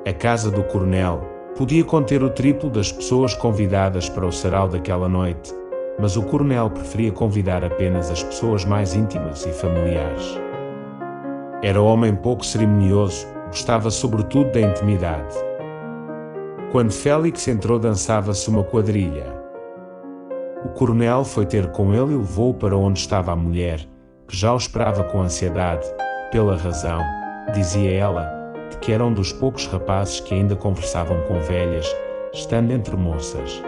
A casa do coronel podia conter o triplo das pessoas convidadas para o sarau daquela noite, mas o coronel preferia convidar apenas as pessoas mais íntimas e familiares. Era homem pouco cerimonioso, gostava sobretudo da intimidade. Quando Félix entrou, dançava-se uma quadrilha. O coronel foi ter com ele e levou-o para onde estava a mulher, que já o esperava com ansiedade, pela razão, dizia ela, de que era um dos poucos rapazes que ainda conversavam com velhas, estando entre moças.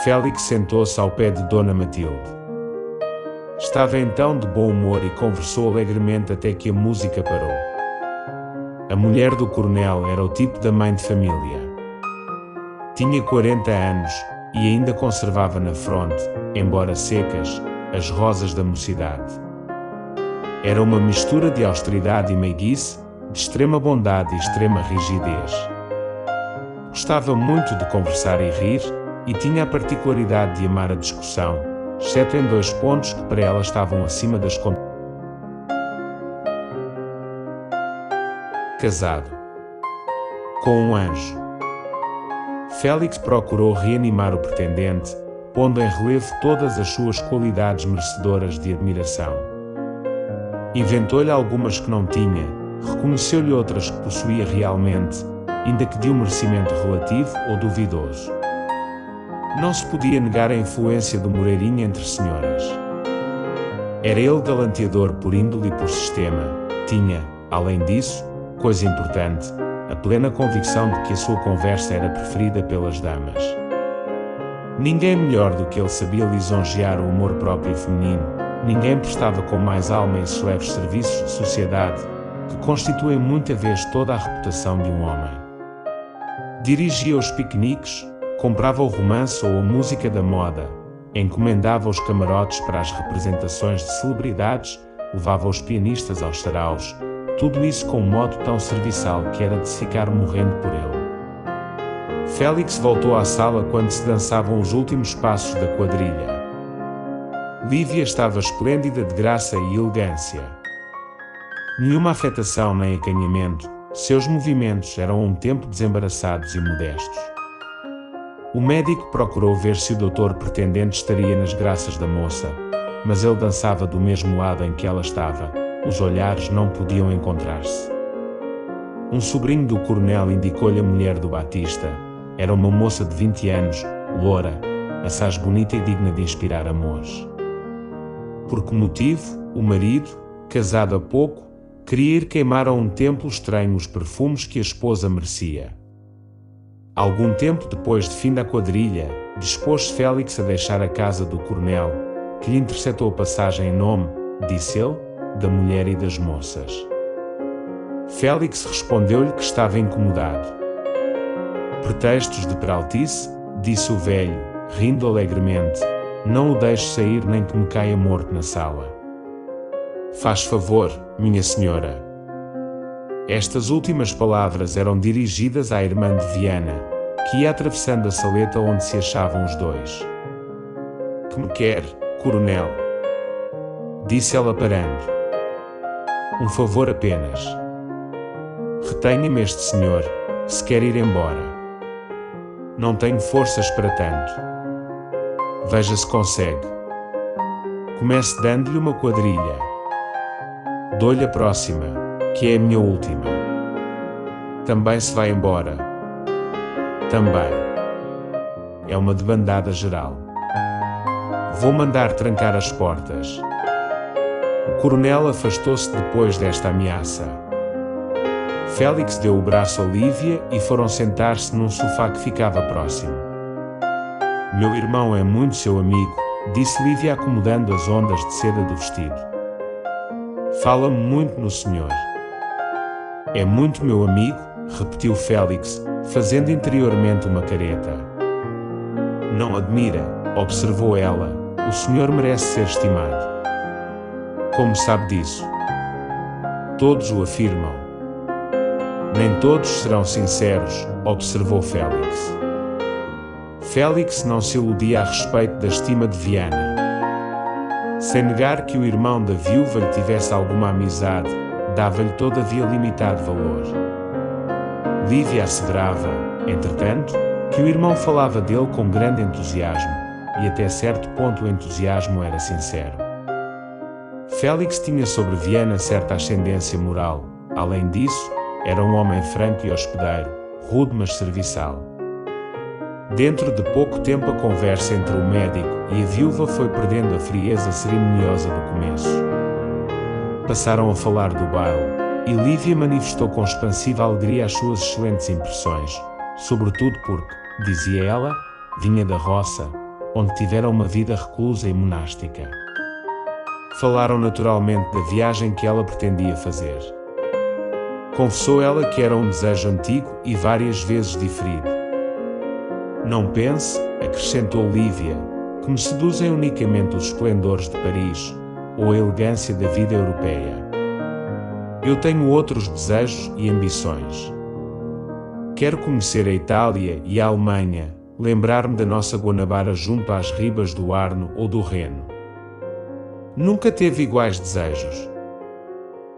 Félix sentou-se ao pé de Dona Matilde. Estava então de bom humor e conversou alegremente até que a música parou. A mulher do coronel era o tipo da mãe de família. Tinha 40 anos e ainda conservava na fronte, embora secas, as rosas da mocidade. Era uma mistura de austeridade e meiguice, de extrema bondade e extrema rigidez. Gostava muito de conversar e rir, e tinha a particularidade de amar a discussão, exceto em 2 pontos que para ela estavam acima das contas. Casado com um anjo. Félix procurou reanimar o pretendente, pondo em relevo todas as suas qualidades merecedoras de admiração. Inventou-lhe algumas que não tinha, reconheceu-lhe outras que possuía realmente, ainda que de um merecimento relativo ou duvidoso. Não se podia negar a influência do Moreirinho entre senhoras. Era ele galanteador por índole e por sistema. Tinha, além disso, coisa importante, a plena convicção de que a sua conversa era preferida pelas damas. Ninguém melhor do que ele sabia lisonjear o humor próprio feminino, ninguém prestava com mais alma esses leves serviços de sociedade, que constituem muita vez toda a reputação de um homem. Dirigia os piqueniques, comprava o romance ou a música da moda, encomendava os camarotes para as representações de celebridades, levava os pianistas aos saraus, tudo isso com um modo tão serviçal que era de se ficar morrendo por ele. Félix voltou à sala quando se dançavam os últimos passos da quadrilha. Lívia estava esplêndida de graça e elegância. Nenhuma afetação nem acanhamento, seus movimentos eram a um tempo desembaraçados e modestos. O médico procurou ver se o doutor pretendente estaria nas graças da moça, mas ele dançava do mesmo lado em que ela estava, os olhares não podiam encontrar-se. Um sobrinho do coronel indicou-lhe a mulher do Batista. Era uma moça de 20 anos, loura, assaz bonita e digna de inspirar amores. Por que motivo, o marido, casado há pouco, queria ir queimar a um templo estranho os perfumes que a esposa merecia. Algum tempo depois de fim da quadrilha, dispôs-se Félix a deixar a casa do coronel, que lhe interceptou a passagem em nome, disse ele, da mulher e das moças. Félix respondeu-lhe que estava incomodado. Pretextos de peraltice, disse o velho, rindo alegremente, não o deixe sair nem que me caia morto na sala. Faz favor, minha senhora. Estas últimas palavras eram dirigidas à irmã de Viana, que ia atravessando a saleta onde se achavam os dois. Que me quer, coronel? Disse ela parando. Um favor apenas. Retenha-me este senhor, se quer ir embora. Não tenho forças para tanto. Veja se consegue. Comece dando-lhe uma quadrilha. Dou-lhe a próxima, que é a minha última. Também se vai embora. Também. É uma debandada geral. Vou mandar trancar as portas. O coronel afastou-se depois desta ameaça. Félix deu o braço a Lívia e foram sentar-se num sofá que ficava próximo. Meu irmão é muito seu amigo, disse Lívia acomodando as ondas de seda do vestido. Fala-me muito no senhor. É muito meu amigo, repetiu Félix, fazendo interiormente uma careta. Não admira, observou ela, o senhor merece ser estimado. Como sabe disso? Todos o afirmam. Nem todos serão sinceros, observou Félix. Félix não se iludia a respeito da estima de Viana. Sem negar que o irmão da viúva lhe tivesse alguma amizade, dava-lhe todavia limitado valor. Lívia asseverava, entretanto, que o irmão falava dele com grande entusiasmo, e até certo ponto o entusiasmo era sincero. Félix tinha sobre Viana certa ascendência moral. Além disso, era um homem franco e hospedeiro, rude mas serviçal. Dentro de pouco tempo a conversa entre o médico e a viúva foi perdendo a frieza cerimoniosa do começo. Passaram a falar do baile, e Lívia manifestou com expansiva alegria as suas excelentes impressões, sobretudo porque, dizia ela, vinha da roça, onde tivera uma vida reclusa e monástica. Falaram naturalmente da viagem que ela pretendia fazer. Confessou ela que era um desejo antigo e várias vezes diferido. Não pense, acrescentou Lívia, que me seduzem unicamente os esplendores de Paris ou a elegância da vida europeia. Eu tenho outros desejos e ambições. Quero conhecer a Itália e a Alemanha, lembrar-me da nossa Guanabara junto às ribas do Arno ou do Reno. Nunca teve iguais desejos.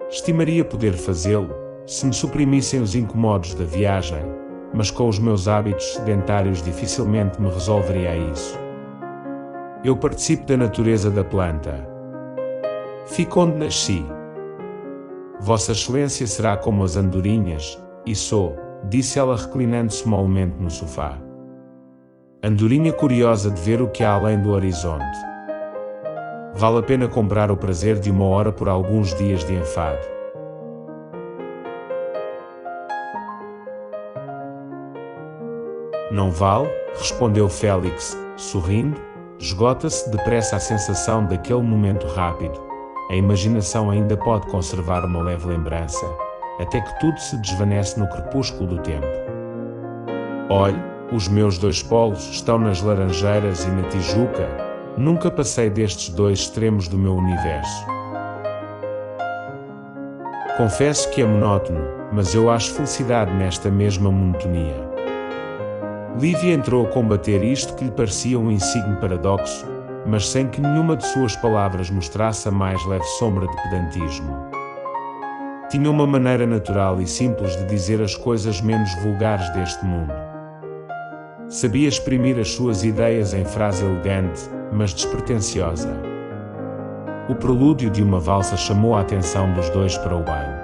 Estimaria poder fazê-lo, se me suprimissem os incomodos da viagem, mas com os meus hábitos sedentários dificilmente me resolveria a isso. Eu participo da natureza da planta. Fico onde nasci. Vossa Excelência será como as andorinhas, e sou, disse ela reclinando-se molemente no sofá. Andorinha curiosa de ver o que há além do horizonte. Vale a pena comprar o prazer de uma hora por alguns dias de enfado. Não vale, respondeu Félix, sorrindo, esgota-se depressa a sensação daquele momento rápido. A imaginação ainda pode conservar uma leve lembrança, até que tudo se desvanece no crepúsculo do tempo. Olhe, os meus dois polos estão nas Laranjeiras e na Tijuca. Nunca passei destes dois extremos do meu universo. Confesso que é monótono, mas eu acho felicidade nesta mesma monotonia. Lívia entrou a combater isto que lhe parecia um insigne paradoxo, mas sem que nenhuma de suas palavras mostrasse a mais leve sombra de pedantismo. Tinha uma maneira natural e simples de dizer as coisas menos vulgares deste mundo. Sabia exprimir as suas ideias em frase elegante, mas despretensiosa. O prelúdio de uma valsa chamou a atenção dos dois para o baile.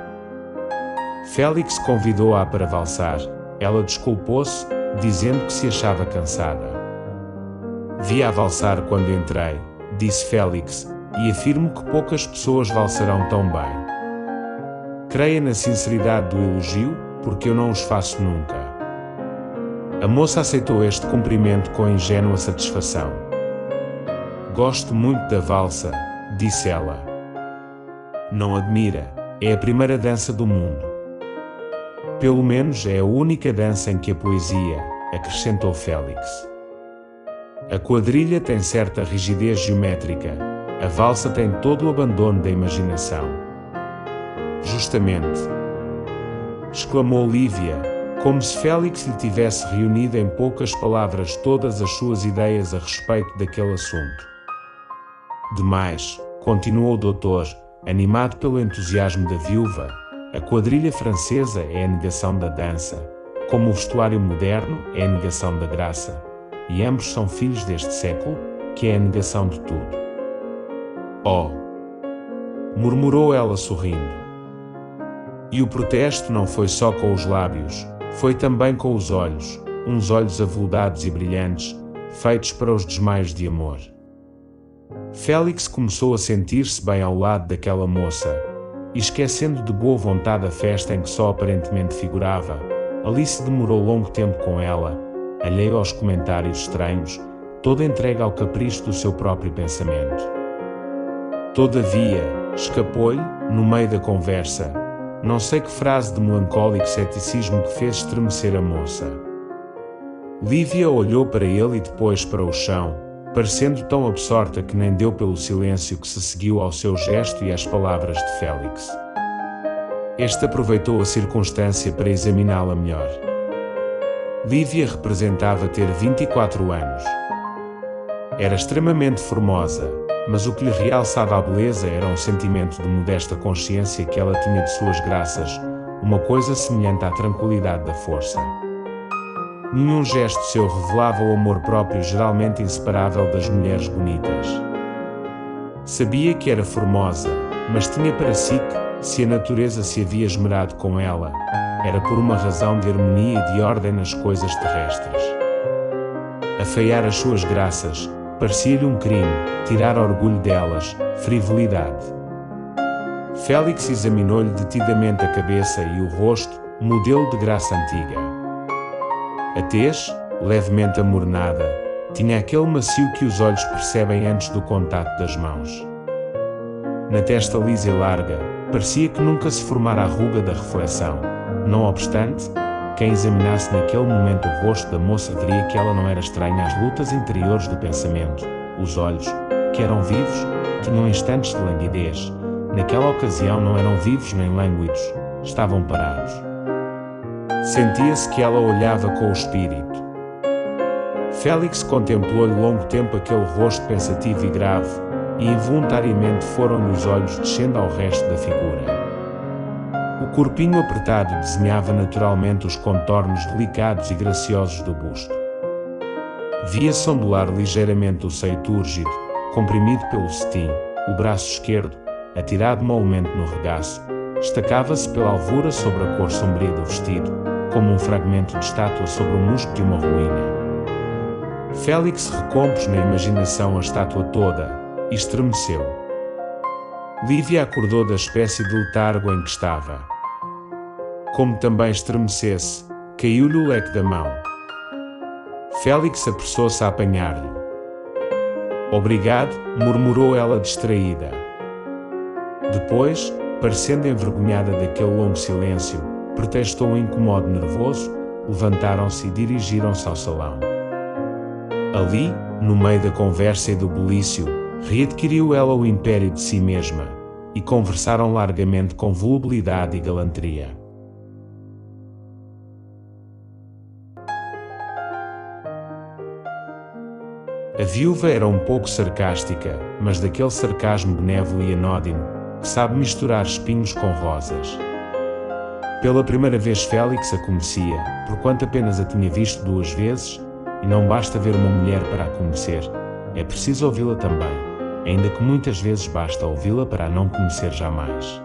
Félix convidou-a para valsar. Ela desculpou-se, dizendo que se achava cansada. Vi-a valsar quando entrei, disse Félix, e afirmo que poucas pessoas valsarão tão bem. Creia na sinceridade do elogio, porque eu não os faço nunca. A moça aceitou este cumprimento com ingênua satisfação. Gosto muito da valsa, disse ela. Não admira, é a primeira dança do mundo. Pelo menos é a única dança em que a poesia, acrescentou Félix. A quadrilha tem certa rigidez geométrica, a valsa tem todo o abandono da imaginação. Justamente, exclamou Lívia, como se Félix lhe tivesse reunido em poucas palavras todas as suas ideias a respeito daquele assunto. Demais, continuou o doutor, animado pelo entusiasmo da viúva, a quadrilha francesa é a negação da dança, como o vestuário moderno é a negação da graça. E ambos são filhos deste século, que é a negação de tudo. Oh! Murmurou ela sorrindo. E o protesto não foi só com os lábios, foi também com os olhos, uns olhos aveludados e brilhantes, feitos para os desmaios de amor. Félix começou a sentir-se bem ao lado daquela moça, e esquecendo de boa vontade a festa em que só aparentemente figurava, Alice demorou longo tempo com ela, alheio aos comentários estranhos, toda entregue ao capricho do seu próprio pensamento. Todavia, escapou-lhe, no meio da conversa, não sei que frase de melancólico ceticismo que fez estremecer a moça. Lívia olhou para ele e depois para o chão, parecendo tão absorta que nem deu pelo silêncio que se seguiu ao seu gesto e às palavras de Félix. Este aproveitou a circunstância para examiná-la melhor. Lívia representava ter 24 anos. Era extremamente formosa, mas o que lhe realçava a beleza era um sentimento de modesta consciência que ela tinha de suas graças, uma coisa semelhante à tranquilidade da força. Nenhum gesto seu revelava o amor próprio geralmente inseparável das mulheres bonitas. Sabia que era formosa, mas tinha para si que, se a natureza se havia esmerado com ela, era por uma razão de harmonia e de ordem nas coisas terrestres. Afeiar as suas graças parecia-lhe um crime, tirar orgulho delas, frivolidade. Félix examinou-lhe detidamente a cabeça e o rosto, modelo de graça antiga. A tez, levemente amornada, tinha aquele macio que os olhos percebem antes do contato das mãos. Na testa lisa e larga, parecia que nunca se formara a ruga da reflexão. Não obstante, quem examinasse naquele momento o rosto da moça veria que ela não era estranha às lutas interiores do pensamento. Os olhos, que eram vivos, tinham instantes de languidez. Naquela ocasião não eram vivos nem lânguidos, estavam parados. Sentia-se que ela olhava com o espírito. Félix contemplou-lhe longo tempo aquele rosto pensativo e grave, e involuntariamente foram-lhe os olhos descendo ao resto da figura. O corpinho apertado desenhava naturalmente os contornos delicados e graciosos do busto. Via-se ondular ligeiramente o seio túrgido, comprimido pelo cetim, o braço esquerdo, atirado molemente no regaço, destacava-se pela alvura sobre a cor sombria do vestido, como um fragmento de estátua sobre o musgo de uma ruína. Félix recompôs na imaginação a estátua toda e estremeceu. Lívia acordou da espécie de letargo em que estava. Como também estremecesse, caiu-lhe o leque da mão. Félix apressou-se a apanhar-lhe. Obrigado, murmurou ela distraída. Depois, parecendo envergonhada daquele longo silêncio, pretextou um incomodo nervoso, levantaram-se e dirigiram-se ao salão. Ali, no meio da conversa e do bulício, readquiriu ela o império de si mesma, e conversaram largamente com volubilidade e galanteria. A viúva era um pouco sarcástica, mas daquele sarcasmo benévolo e anódino, que sabe misturar espinhos com rosas. Pela primeira vez Félix a conhecia, porquanto apenas a tinha visto 2 vezes, e não basta ver uma mulher para a conhecer, é preciso ouvi-la também, ainda que muitas vezes basta ouvi-la para a não conhecer jamais.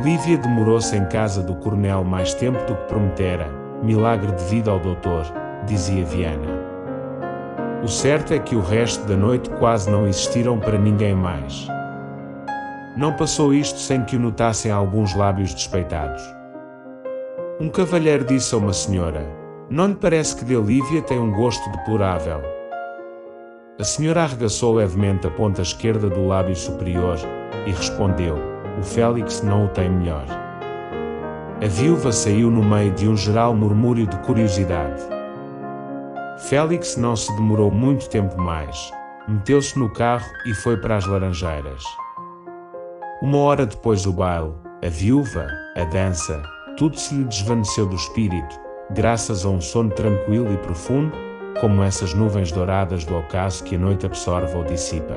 Lívia demorou-se em casa do coronel mais tempo do que prometera, milagre devido ao doutor, dizia Viana. O certo é que o resto da noite quase não existiram para ninguém mais. Não passou isto sem que o notassem alguns lábios despeitados. Um cavalheiro disse a uma senhora: "Não lhe parece que de Lívia tem um gosto deplorável?" A senhora arregaçou levemente a ponta esquerda do lábio superior e respondeu: "O Félix não o tem melhor." A viúva saiu no meio de um geral murmúrio de curiosidade. Félix não se demorou muito tempo mais. Meteu-se no carro e foi para as Laranjeiras. 1 hora depois do baile, a viúva, a dança, tudo se lhe desvaneceu do espírito, graças a um sono tranquilo e profundo, como essas nuvens douradas do ocaso que a noite absorve ou dissipa.